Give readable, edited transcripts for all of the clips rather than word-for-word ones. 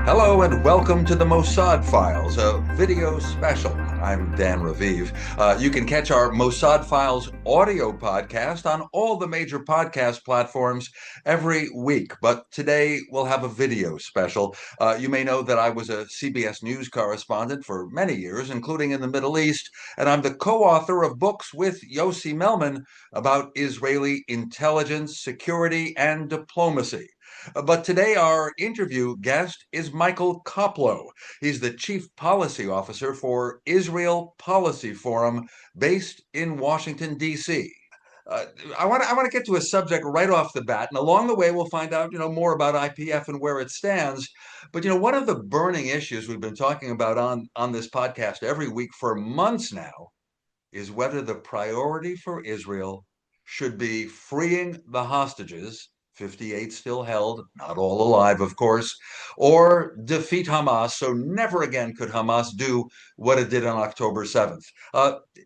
Hello and welcome to the Mossad Files, a video special. I'm Dan Raviv. You can catch our Mossad Files audio podcast on all the major podcast platforms every week, but today we'll have a video special. You may know that I was a CBS News correspondent for many years, including in the Middle East, and I'm the co-author of books with Yossi Melman about Israeli intelligence, security, and diplomacy. But today, our interview guest is Michael Koplow. He's the Chief Policy Officer for Israel Policy Forum, based in Washington, D.C. Uh, I want to get to a subject right off the bat, and along the way we'll find out more about IPF and where it stands. But one of the burning issues we've been talking about on this podcast every week for months now is whether the priority for Israel should be freeing the hostages, 58 still held, not all alive, of course, or defeat Hamas, so never again could Hamas do what it did on October 7th.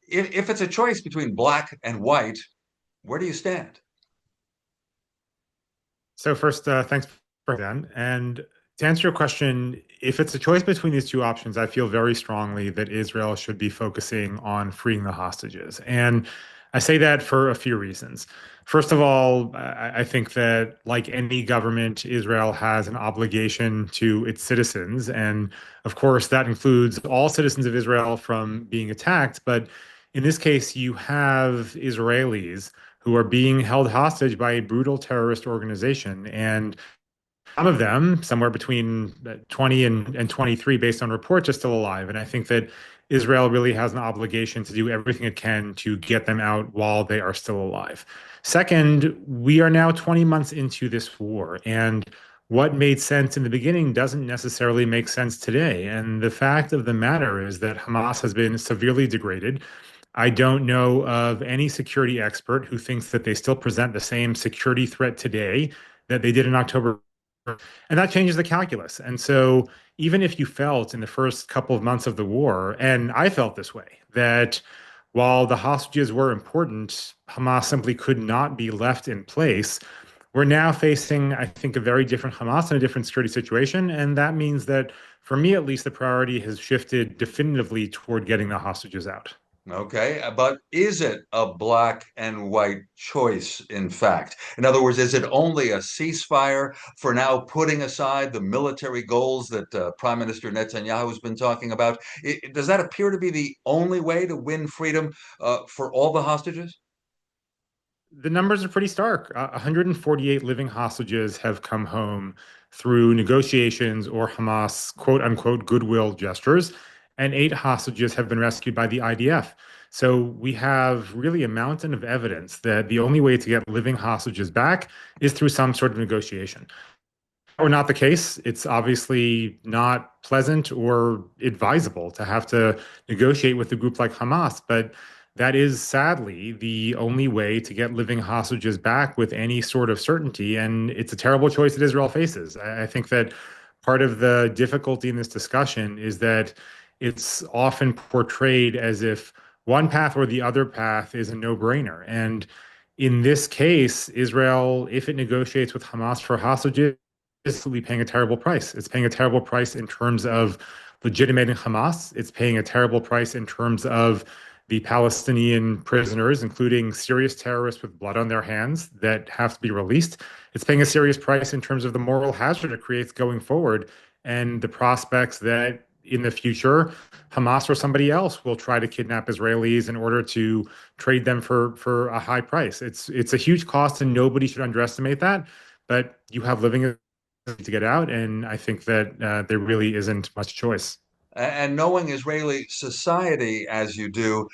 If it's a choice between black and white, where do you stand? So first, thanks for that. And to answer your question, if it's a choice between these two options, I feel very strongly that Israel should be focusing on freeing the hostages. And I say that for a few reasons. First of all, I think that like any government, Israel has an obligation to its citizens. And of course, that includes all citizens of Israel from being attacked. But in this case, you have Israelis who are being held hostage by a brutal terrorist organization. And some of them, somewhere between 20 and 23, based on reports, are still alive. And I think that Israel really has an obligation to do everything it can to get them out while they are still alive. Second, we are now 20 months into this war. And what made sense in the beginning doesn't necessarily make sense today. And the fact of the matter is that Hamas has been severely degraded. I don't know of any security expert who thinks that they still present the same security threat today that they did in October. And that changes the calculus. And so, even if you felt in the first couple of months of the war, and I felt this way, that while the hostages were important, Hamas simply could not be left in place. We're now facing, I think, a very different Hamas and a different security situation. And that means that, for me at least, the priority has shifted definitively toward getting the hostages out. Okay, but is it a black and white choice, in fact? In other words, is it only a ceasefire for now, putting aside the military goals that Prime Minister Netanyahu has been talking about? Does that appear to be the only way to win freedom for all the hostages? The numbers are pretty stark. 148 living hostages have come home through negotiations or Hamas quote unquote goodwill gestures, and 8 hostages have been rescued by the IDF. So we have really a mountain of evidence that the only way to get living hostages back is through some sort of negotiation. Or not the case. It's obviously not pleasant or advisable to have to negotiate with a group like Hamas, but that is sadly the only way to get living hostages back with any sort of certainty. And it's a terrible choice that Israel faces. I think that part of the difficulty in this discussion is that it's often portrayed as if one path or the other path is a no-brainer. And in this case, Israel, if it negotiates with Hamas for hostages, basically paying a terrible price. It's paying a terrible price in terms of legitimating Hamas. It's paying a terrible price in terms of the Palestinian prisoners, including serious terrorists with blood on their hands that have to be released. It's paying a serious price in terms of the moral hazard it creates going forward and the prospects that in the future, Hamas or somebody else will try to kidnap Israelis in order to trade them for a high price. It's a huge cost, and nobody should underestimate that. But you have living to get out, and I think that there really isn't much choice. And knowing Israeli society as you do,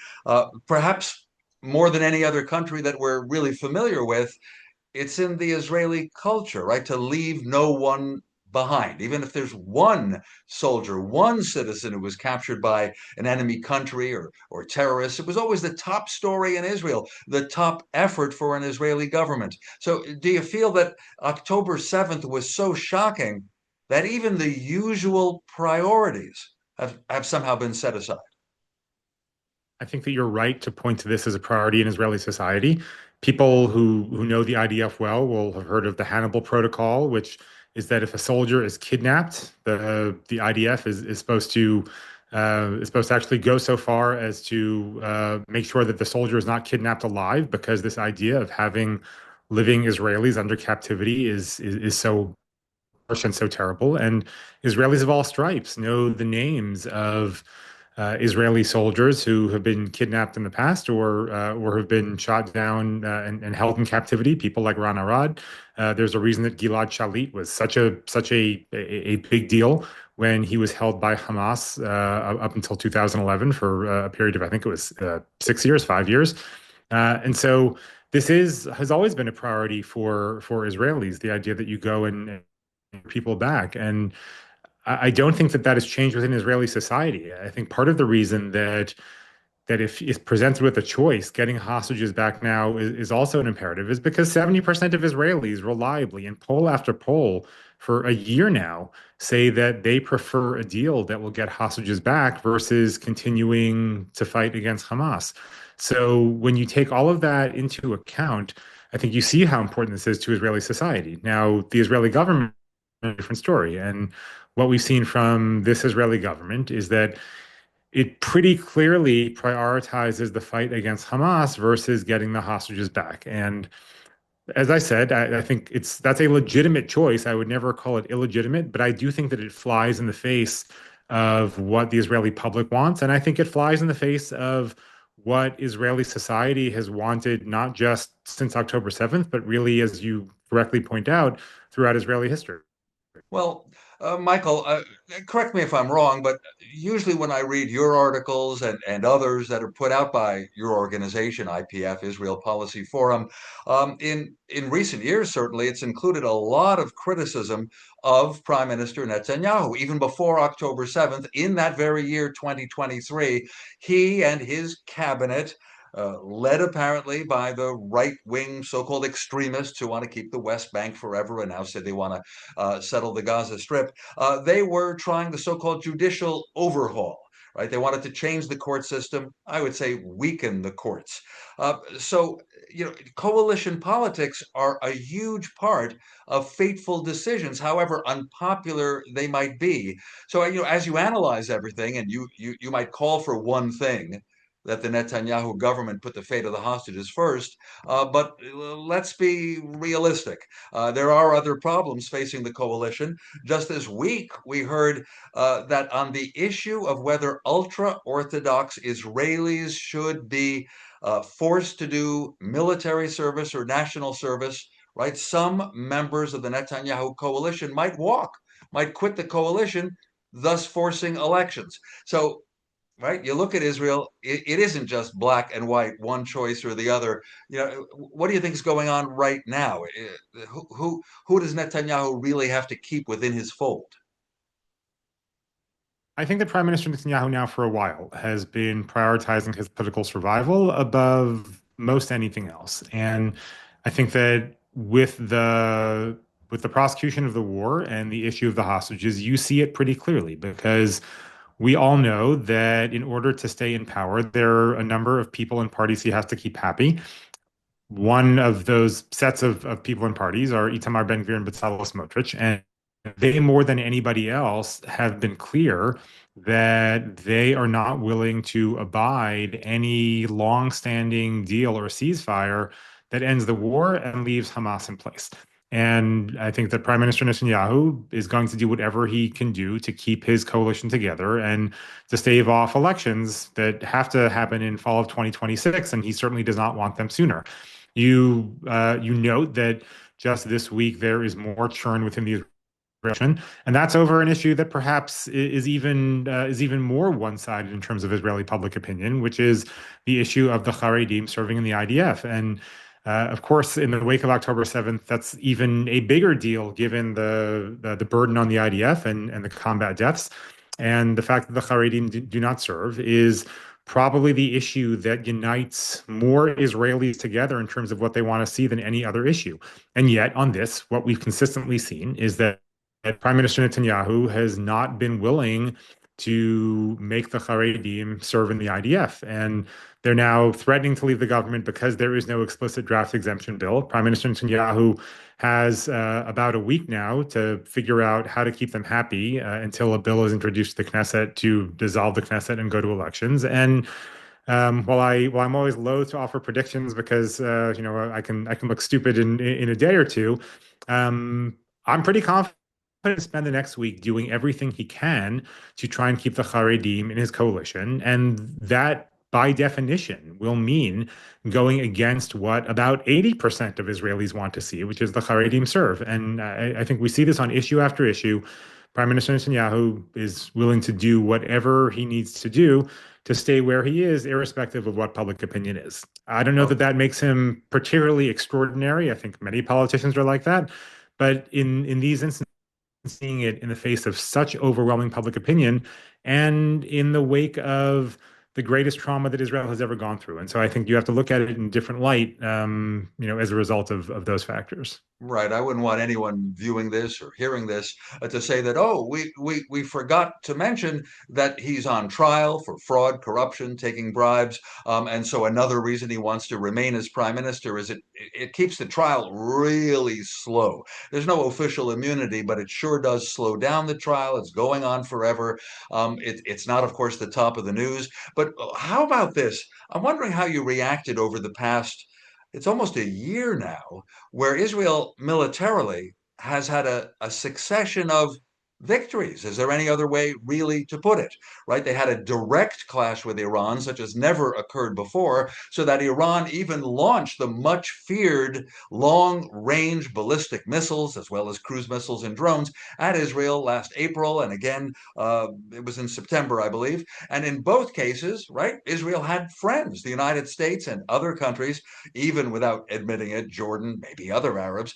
perhaps more than any other country that we're really familiar with, it's in the Israeli culture, right? To leave no one behind. Even if there's one soldier, one citizen who was captured by an enemy country or terrorists, it was always the top story in Israel, the top effort for an Israeli government. So do you feel that October 7th was so shocking that even the usual priorities have somehow been set aside? I think that you're right to point to this as a priority in Israeli society. People who know the IDF well will have heard of the Hannibal Protocol, which is that if a soldier is kidnapped, the IDF is supposed to actually go so far as to make sure that the soldier is not kidnapped alive, because this idea of having living Israelis under captivity is so harsh and so terrible. And Israelis of all stripes know the names of Israeli soldiers who have been kidnapped in the past or have been shot down and held in captivity. People like Ran Arad. There's a reason that Gilad Shalit was such a big deal when he was held by Hamas up until 2011 for a period of, I think it was 6 years, 5 years. And so this has always been a priority for Israelis, the idea that you go and people back. And I don't think that that has changed within Israeli society. I think part of the reason that if is presented with a choice, getting hostages back now is also an imperative, is because 70% of Israelis reliably, in poll after poll for a year now, say that they prefer a deal that will get hostages back versus continuing to fight against Hamas. So when you take all of that into account, I think you see how important this is to Israeli society. Now, the Israeli government is a different story. And what we've seen from this Israeli government is that it pretty clearly prioritizes the fight against Hamas versus getting the hostages back. And as I said, I think that's a legitimate choice. I would never call it illegitimate, but I do think that it flies in the face of what the Israeli public wants. And I think it flies in the face of what Israeli society has wanted, not just since October 7th, but really, as you correctly point out, throughout Israeli history. Well, Michael, correct me if I'm wrong, but usually when I read your articles and others that are put out by your organization, IPF, Israel Policy Forum, in recent years, certainly, it's included a lot of criticism of Prime Minister Netanyahu. Even before October 7th, in that very year, 2023, he and his cabinet led apparently by the right-wing so-called extremists who want to keep the West Bank forever and now say they want to settle the Gaza Strip. They were trying the so-called judicial overhaul. Right, they wanted to change the court system. I would say weaken the courts. So, coalition politics are a huge part of fateful decisions, however unpopular they might be. So, as you analyze everything, and you might call for one thing, that the Netanyahu government put the fate of the hostages first. But let's be realistic. There are other problems facing the coalition. Just this week, we heard that on the issue of whether ultra-Orthodox Israelis should be forced to do military service or national service, right? Some members of the Netanyahu coalition might quit the coalition, thus forcing elections. So right? You look at Israel, it isn't just black and white, one choice or the other. What do you think is going on right now? Who does Netanyahu really have to keep within his fold? I think that Prime Minister Netanyahu now for a while has been prioritizing his political survival above most anything else. And I think that with the prosecution of the war and the issue of the hostages, you see it pretty clearly, because we all know that in order to stay in power, there are a number of people and parties he has to keep happy. One of those sets of people and parties are Itamar Ben-Gvir and Bezalel Smotrich, and they, more than anybody else, have been clear that they are not willing to abide any long-standing deal or ceasefire that ends the war and leaves Hamas in place. And I think that Prime Minister Netanyahu is going to do whatever he can do to keep his coalition together and to stave off elections that have to happen in fall of 2026, and he certainly does not want them sooner. You note that just this week there is more churn within the and that's over an issue that perhaps is even more one-sided in terms of Israeli public opinion, which is the issue of the haredim serving in the IDF. And of course, in the wake of October 7th, that's even a bigger deal given the burden on the IDF and the combat deaths. And the fact that the haredim do not serve is probably the issue that unites more Israelis together in terms of what they want to see than any other issue. And yet, on this, what we've consistently seen is that Prime Minister Netanyahu has not been willing to make the haredim serve in the IDF. And they're now threatening to leave the government because there is no explicit draft exemption bill. Prime Minister Netanyahu has about a week now to figure out how to keep them happy until a bill is introduced to the Knesset to dissolve the Knesset and go to elections. And while I'm always loath to offer predictions because I can look stupid in a day or two, I'm pretty confident to spend the next week doing everything he can to try and keep the haredim in his coalition, and that by definition will mean going against what about 80% of Israelis want to see, which is the haredim serve. And I think we see this on issue after issue. Prime Minister Netanyahu is willing to do whatever he needs to do to stay where he is, irrespective of what public opinion is. I don't know that that makes him particularly extraordinary. I think many politicians are like that. But in these instances, seeing it in the face of such overwhelming public opinion and in the wake of the greatest trauma that Israel has ever gone through. And so I think you have to look at it in a different light, as a result of those factors. Right. I wouldn't want anyone viewing this or hearing this to say that, oh, we forgot to mention that he's on trial for fraud, corruption, taking bribes. And so another reason he wants to remain as prime minister is it keeps the trial really slow. There's no official immunity, but it sure does slow down the trial. It's going on forever. It's not, of course, the top of the news. But how about this? I'm wondering how you reacted over the past, it's almost a year now where Israel militarily has had a succession of victories. Is there any other way really to put it? Right? They had a direct clash with Iran, such as never occurred before, so that Iran even launched the much feared long range ballistic missiles, as well as cruise missiles and drones, at Israel last April. And again, it was in September, I believe. And in both cases, right, Israel had friends, the United States and other countries, even without admitting it, Jordan, maybe other Arabs,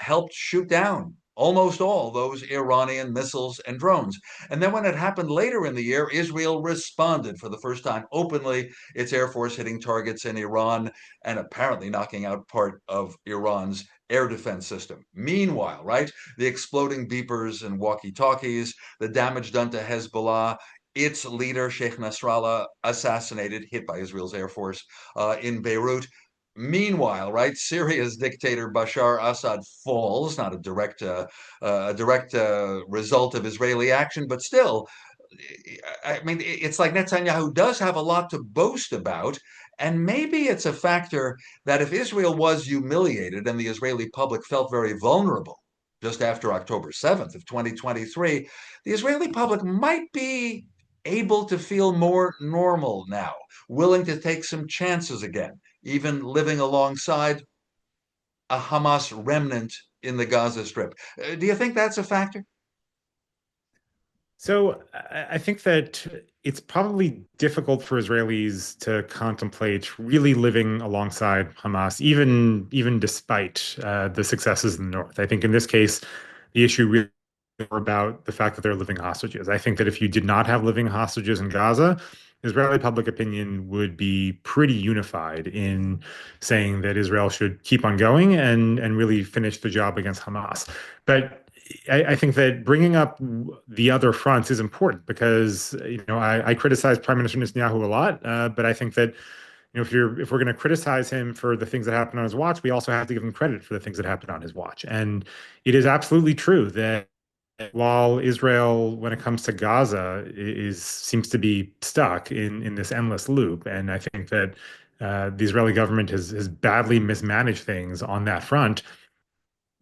helped shoot down almost all those Iranian missiles and drones. And then when it happened later in the year, Israel responded for the first time openly, its Air Force hitting targets in Iran and apparently knocking out part of Iran's air defense system. Meanwhile, right, the exploding beepers and walkie-talkies, the damage done to Hezbollah, its leader, Sheikh Nasrallah, assassinated, hit by Israel's Air Force in Beirut. Meanwhile, right, Syria's dictator Bashar Assad falls, not a direct result of Israeli action, but still, I mean, it's like Netanyahu does have a lot to boast about. And maybe it's a factor that if Israel was humiliated and the Israeli public felt very vulnerable just after October 7th of 2023, the Israeli public might be able to feel more normal now, willing to take some chances again, even living alongside a Hamas remnant in the Gaza Strip. Do you think that's a factor? So I think that it's probably difficult for Israelis to contemplate really living alongside Hamas, even despite the successes in the north. I think in this case, the issue really is more about the fact that they're living hostages. I think that if you did not have living hostages in Gaza, Israeli public opinion would be pretty unified in saying that Israel should keep on going and really finish the job against Hamas. But I think that bringing up the other fronts is important because I criticize Prime Minister Netanyahu a lot, but I think that if we're going to criticize him for the things that happened on his watch, we also have to give him credit for the things that happened on his watch. And it is absolutely true that while Israel, when it comes to Gaza, seems to be stuck in this endless loop, and I think that the Israeli government has badly mismanaged things on that front.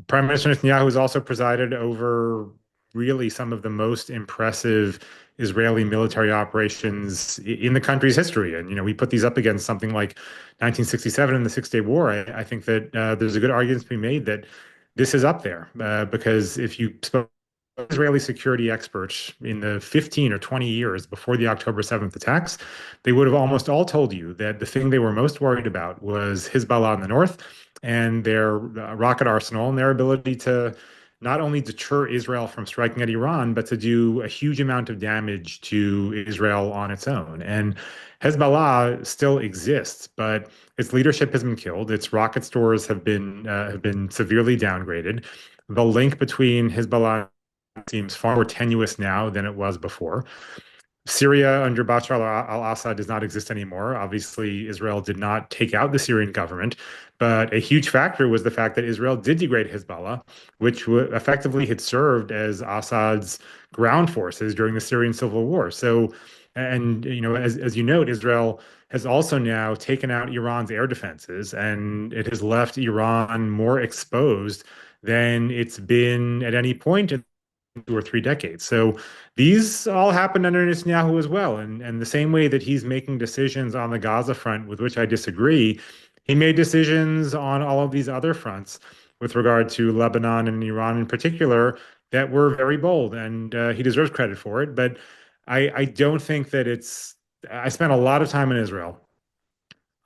Prime Minister Netanyahu has also presided over really some of the most impressive Israeli military operations in the country's history. And, we put these up against something like 1967 and the Six-Day War. I think that there's a good argument to be made that this is up there because if you spoke to Israeli security experts in the 15 or 20 years before the October 7th attacks, they would have almost all told you that the thing they were most worried about was Hezbollah in the north and their rocket arsenal and their ability to not only deter Israel from striking at Iran, but to do a huge amount of damage to Israel on its own. And Hezbollah still exists, but its leadership has been killed. Its rocket stores have been severely downgraded. The link between Hezbollah seems far more tenuous now than it was before. Syria under Bashar al-Assad does not exist anymore. Obviously, Israel did not take out the Syrian government, but a huge factor was the fact that Israel did degrade Hezbollah, which effectively had served as Assad's ground forces during the Syrian civil war. So, and as you note, Israel has also now taken out Iran's air defenses, and it has left Iran more exposed than it's been at any point in 2 or 3 decades. So these all happened under Netanyahu as well. And the same way that he's making decisions on the Gaza front, with which I disagree, he made decisions on all of these other fronts with regard to Lebanon and Iran in particular that were very bold. And he deserves credit for it. But I don't think that I spent a lot of time in Israel.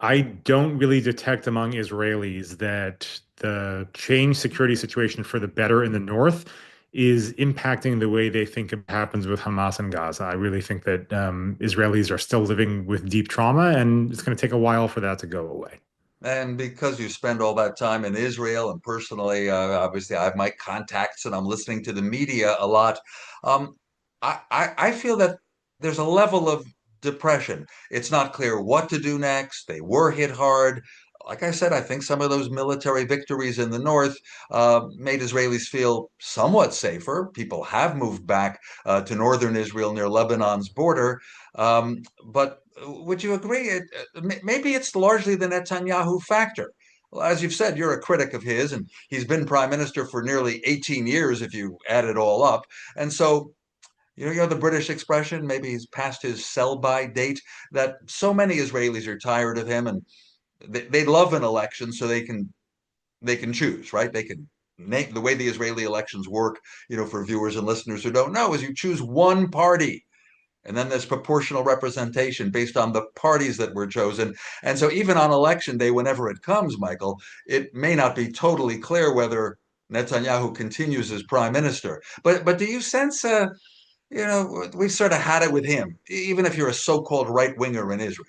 I don't really detect among Israelis that the changed security situation for the better in the north is impacting the way they think it happens with Hamas and Gaza. I really think that Israelis are still living with deep trauma, and it's going to take a while for that to go away. And because you spend all that time in Israel, and personally, obviously, I have my contacts and I'm listening to the media a lot. Um, I feel that there's a level of depression. It's not clear what to do next. They were hit hard. Like I said, I think some of those military victories in the north made Israelis feel somewhat safer. People have moved back to northern Israel near Lebanon's border. But would you agree? Maybe it's largely the Netanyahu factor. Well, as you've said, you're a critic of his, and he's been prime minister for nearly 18 years, if you add it all up. And so, you know the British expression, maybe he's past his sell-by date, that so many Israelis are tired of him, and they love an election so they can choose, right? They can make the way the Israeli elections work, for viewers and listeners who don't know, is you choose one party and then there's proportional representation based on the parties that were chosen. And so even on election day, whenever it comes, Michael, it may not be totally clear whether Netanyahu continues as prime minister. But do you sense, we sort of had it with him, even if you're a so-called right winger in Israel?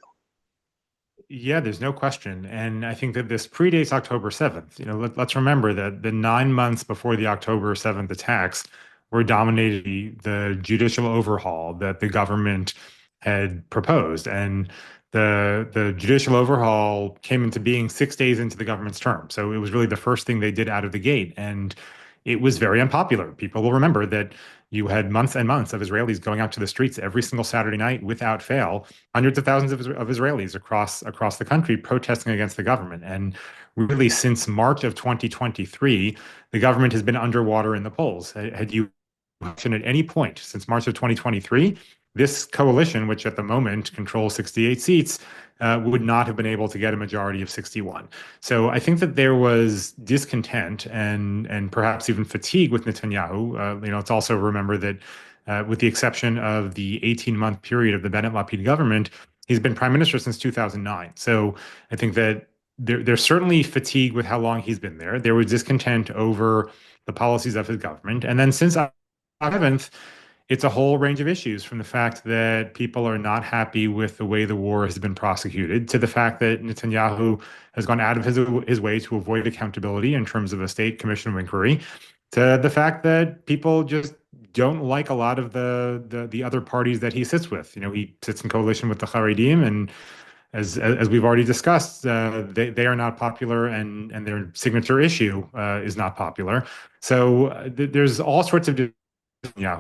Yeah, there's no question. And I think that this predates October 7th. Let's remember that the 9 months before the October 7th attacks were dominating the judicial overhaul that the government had proposed. And the judicial overhaul came into being 6 days into the government's term. So it was really the first thing they did out of the gate. And it was very unpopular. People will remember that you had months and months of Israelis going out to the streets every single Saturday night without fail, hundreds of thousands of Israelis across the country protesting against the government. And really, since March of 2023, the government has been underwater in the polls. Had you at any point since March of 2023, this coalition, which at the moment controls 68 seats, would not have been able to get a majority of 61. So I think that there was discontent and perhaps even fatigue with Netanyahu. Let's also remember that with the exception of the 18-month period of the Bennett-Lapid government, he's been prime minister since 2009. So I think that there's certainly fatigue with how long he's been there. There was discontent over the policies of his government. And then since 7th, it's a whole range of issues, from the fact that people are not happy with the way the war has been prosecuted, to the fact that Netanyahu has gone out of his way to avoid accountability in terms of a state commission of inquiry, to the fact that people just don't like a lot of the other parties that he sits with. He sits in coalition with the haredim, and as we've already discussed, they are not popular, and their signature issue is not popular. So there's all sorts of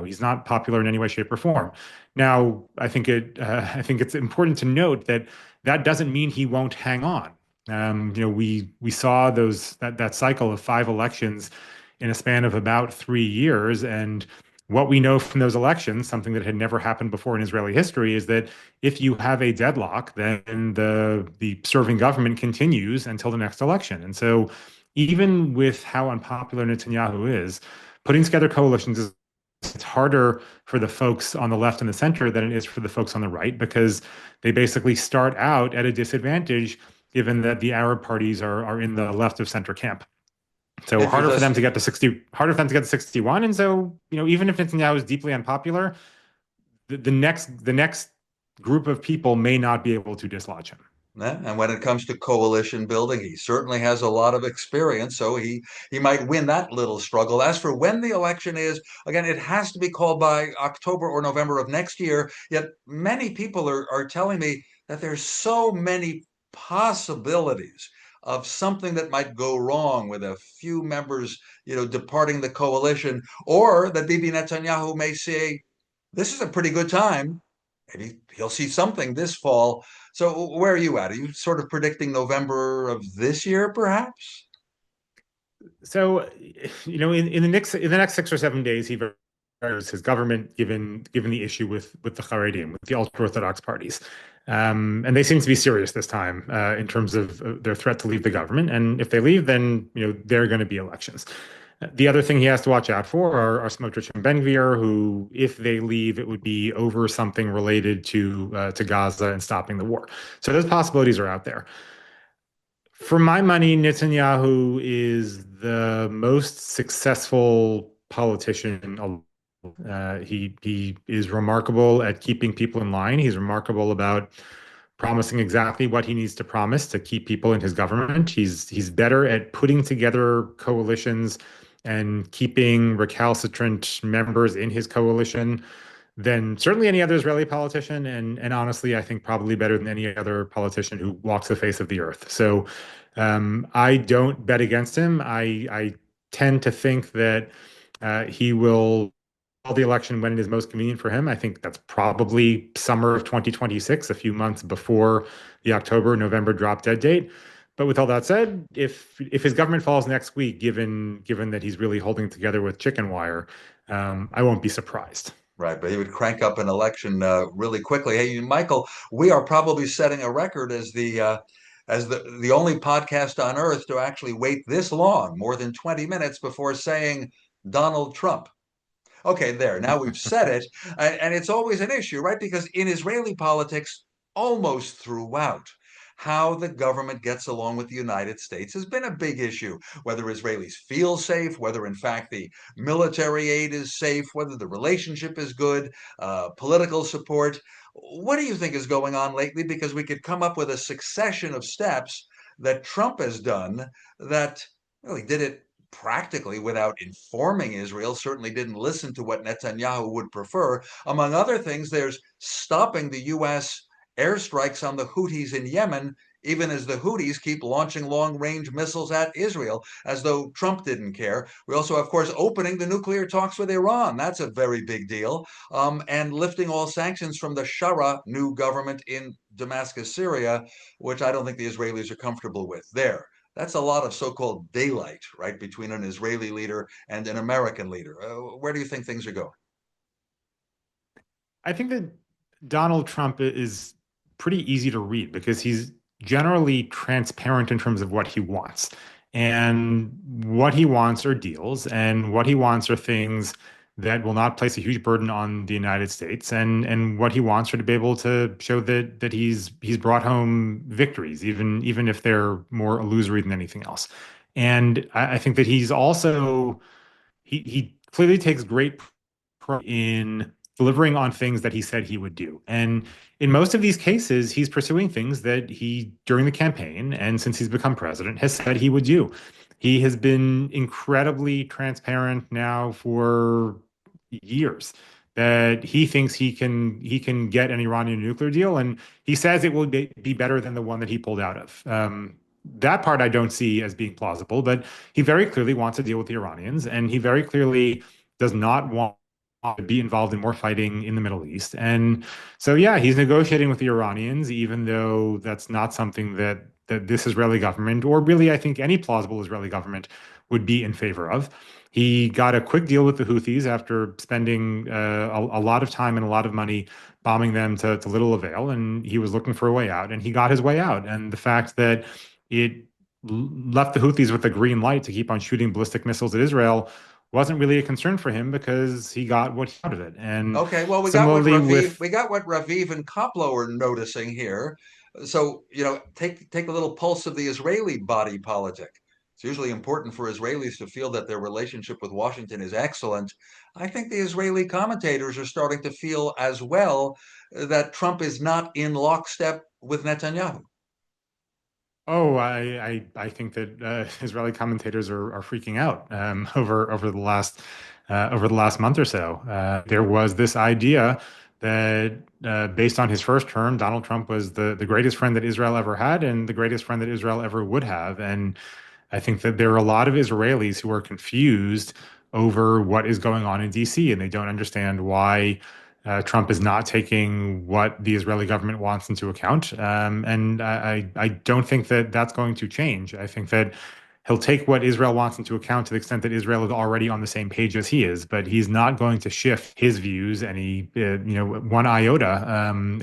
he's not popular in any way, shape, or form. Now, I think it's important to note that that doesn't mean he won't hang on. We saw that cycle of 5 elections in a span of about 3 years, and what we know from those elections, something that had never happened before in Israeli history, is that if you have a deadlock, then the serving government continues until the next election. And so, even with how unpopular Netanyahu is, putting together coalitions is it's harder for the folks on the left and the center than it is for the folks on the right, because they basically start out at a disadvantage, given that the Arab parties are in the left of center camp. So If you're harder for them just to get to 60, harder for them to get to 61. And so, even if Netanyahu is deeply unpopular, the next group of people may not be able to dislodge him. Yeah, and when it comes to coalition building, he certainly has a lot of experience, so he might win that little struggle. As for when the election is, again, it has to be called by October or November of next year. Yet many people are telling me that there's so many possibilities of something that might go wrong with a few members, departing the coalition, or that Bibi Netanyahu may say, this is a pretty good time. Maybe he'll see something this fall. So where are you at? Are you sort of predicting November of this year, perhaps? So, in the next 6 or 7 days, he varies his government, given the issue with the haredim, with the ultra-Orthodox parties, and they seem to be serious this time in terms of their threat to leave the government. And if they leave, then there are going to be elections. The other thing he has to watch out for are Smotrich and Ben-Gvir, who, if they leave, it would be over something related to Gaza and stopping the war. So those possibilities are out there. For my money, Netanyahu is the most successful politician. He is remarkable at keeping people in line. He's remarkable about promising exactly what he needs to promise to keep people in his government. He's better at putting together coalitions and keeping recalcitrant members in his coalition than certainly any other Israeli politician, and honestly, I think probably better than any other politician who walks the face of the earth. So I don't bet against him. I tend to think that he will call the election when it is most convenient for him. I think that's probably summer of 2026, a few months before the October-November drop dead date. But with all that said, if his government falls next week, given that he's really holding together with chicken wire, I won't be surprised. Right, but he would crank up an election really quickly. Hey, Michael, we are probably setting a record as the only podcast on earth to actually wait this long, more than 20 minutes before saying Donald Trump. Okay, there. Now we've said it, and it's always an issue, right? Because in Israeli politics, almost throughout, how the government gets along with the United States has been a big issue. Whether Israelis feel safe, whether in fact the military aid is safe, whether the relationship is good, political support. What do you think is going on lately? Because we could come up with a succession of steps that Trump has done that, well, he did it practically without informing Israel, certainly didn't listen to what Netanyahu would prefer. Among other things, there's stopping the U.S. airstrikes on the Houthis in Yemen, even as the Houthis keep launching long range missiles at Israel, as though Trump didn't care. We also, of course, opening the nuclear talks with Iran. That's a very big deal. And lifting all sanctions from the Shara new government in Damascus, Syria, which I don't think the Israelis are comfortable with. There. That's a lot of so-called daylight, right, between an Israeli leader and an American leader. Where do you think things are going? I think that Donald Trump is pretty easy to read because he's generally transparent in terms of what he wants. And what he wants are deals, and what he wants are things that will not place a huge burden on the United States. And what he wants are to be able to show that he's brought home victories, even if they're more illusory than anything else. And I think that he clearly takes great pride in delivering on things that he said he would do. And in most of these cases, he's pursuing things that he, during the campaign and since he's become president, has said he would do. He has been incredibly transparent now for years that he thinks he can get an Iranian nuclear deal, and he says it will be better than the one that he pulled out of. That part I don't see as being plausible, but he very clearly wants to deal with the Iranians, and he very clearly does not want to be involved in more fighting in the Middle East. And so, yeah, he's negotiating with the Iranians, even though that's not something that this Israeli government, or really, I think any plausible Israeli government, would be in favor of. He got a quick deal with the Houthis after spending a lot of time and a lot of money bombing them to little avail, and he was looking for a way out, and he got his way out. And the fact that it left the Houthis with a green light to keep on shooting ballistic missiles at Israel wasn't really a concern for him because he got what he out of it. And Okay, well, we got what similarly Raviv, with we got what Raviv and Koplow are noticing here. So, take a little pulse of the Israeli body politic. It's usually important for Israelis to feel that their relationship with Washington is excellent. I think the Israeli commentators are starting to feel as well that Trump is not in lockstep with Netanyahu. Oh, I think that Israeli commentators are freaking out over the last month or so. There was this idea that based on his first term, Donald Trump was the greatest friend that Israel ever had and the greatest friend that Israel ever would have. And I think that there are a lot of Israelis who are confused over what is going on in DC, and they don't understand why Trump is not taking what the Israeli government wants into account. And I don't think that that's going to change. I think that he'll take what Israel wants into account to the extent that Israel is already on the same page as he is, but he's not going to shift his views any, one iota.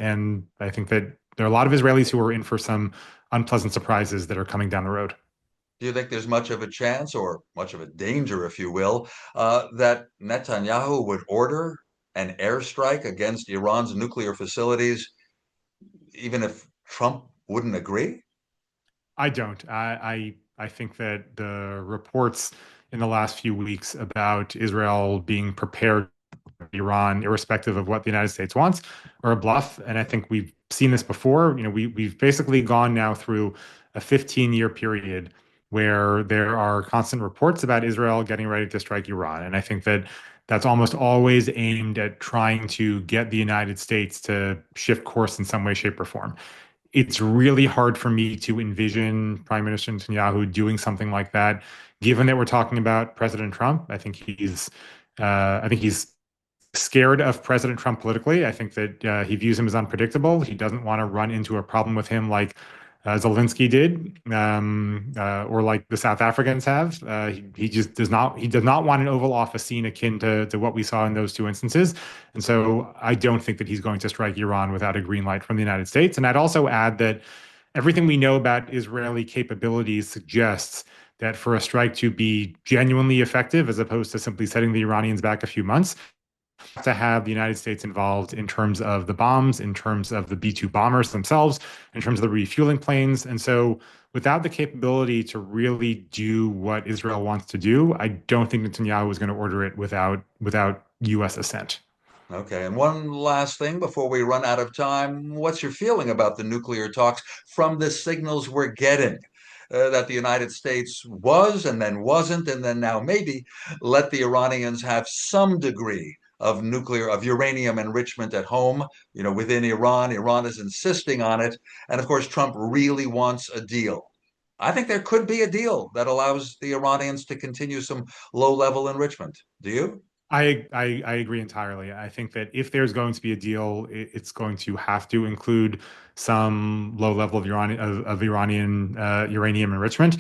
And I think that there are a lot of Israelis who are in for some unpleasant surprises that are coming down the road. Do you think there's much of a chance, or much of a danger, if you will, that Netanyahu would order an airstrike against Iran's nuclear facilities, even if Trump wouldn't agree? I don't. I think that the reports in the last few weeks about Israel being prepared for Iran, irrespective of what the United States wants, are a bluff. And I think we've seen this before. We've basically gone now through a 15-year period where there are constant reports about Israel getting ready to strike Iran. And I think that that's almost always aimed at trying to get the United States to shift course in some way, shape, or form. It's really hard for me to envision Prime Minister Netanyahu doing something like that, given that we're talking about President Trump. I think he's scared of President Trump politically. I think that he views him as unpredictable. He doesn't want to run into a problem with him like Zelensky did, or like the South Africans have. He just does not. He does not want an Oval Office scene akin to what we saw in those two instances. And so I don't think that he's going to strike Iran without a green light from the United States. And I'd also add that everything we know about Israeli capabilities suggests that for a strike to be genuinely effective, as opposed to simply setting the Iranians back a few months, to have the United States involved in terms of the bombs, in terms of the B-2 bombers themselves, in terms of the refueling planes. And so without the capability to really do what Israel wants to do, I don't think Netanyahu is going to order it without U.S. assent. Okay, and one last thing before we run out of time. What's your feeling about the nuclear talks from the signals we're getting? That the United States was and then wasn't, and then now maybe let the Iranians have some degree of uranium enrichment at home, within Iran. Iran is insisting on it. And of course, Trump really wants a deal. I think there could be a deal that allows the Iranians to continue some low-level enrichment. Do you? I agree entirely. I think that if there's going to be a deal, it's going to have to include some low level of Iranian uranium enrichment.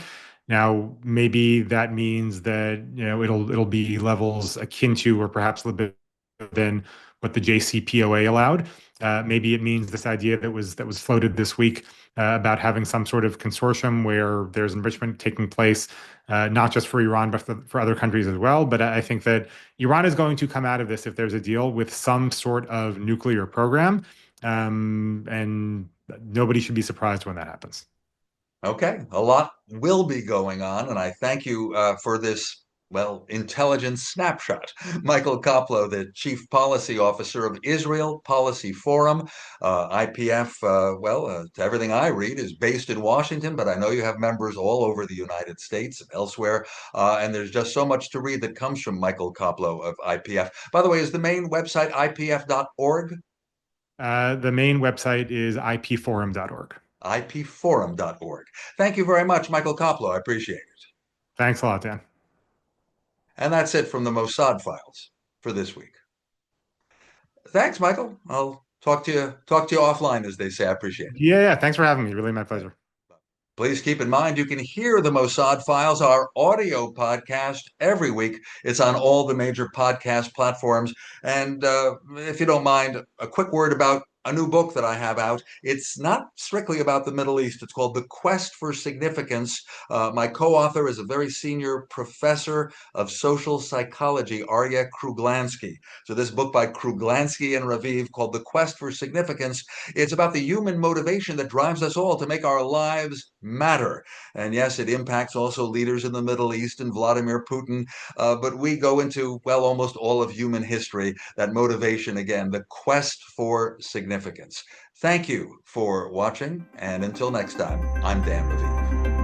Now, maybe that means that it'll be levels akin to or perhaps a little bit than what the JCPOA allowed. Maybe it means this idea that was floated this week about having some sort of consortium where there's enrichment taking place, not just for Iran, but for other countries as well. But I think that Iran is going to come out of this, if there's a deal, with some sort of nuclear program. And nobody should be surprised when that happens. Okay, a lot will be going on, and I thank you for this, well, intelligence snapshot. Michael Koplow, the Chief Policy Officer of Israel Policy Forum, IPF, to everything I read, is based in Washington, but I know you have members all over the United States and elsewhere, and there's just so much to read that comes from Michael Koplow of IPF. By the way, is the main website ipf.org? The main website is ipforum.org. ipforum.org. Thank you very much, Michael Koplow. I appreciate it. Thanks a lot, Dan. And that's it from the Mossad Files for this week. Thanks, Michael. I'll talk to you offline, as they say. I appreciate it. Yeah, thanks for having me. Really my pleasure. Please keep in mind you can hear the Mossad Files, our audio podcast, every week. It's on all the major podcast platforms. And if you don't mind, a quick word about a new book that I have out. It's not strictly about the Middle East. It's called The Quest for Significance. My co-author is a very senior professor of social psychology, Arya Kruglansky. So this book by Kruglansky and Raviv, called The Quest for Significance, it's about the human motivation that drives us all to make our lives matter. And yes, it impacts also leaders in the Middle East and Vladimir Putin. But we go into, well, almost all of human history, that motivation again, the quest for significance. significance. Thank you for watching, and until next time, I'm Dan Raviv.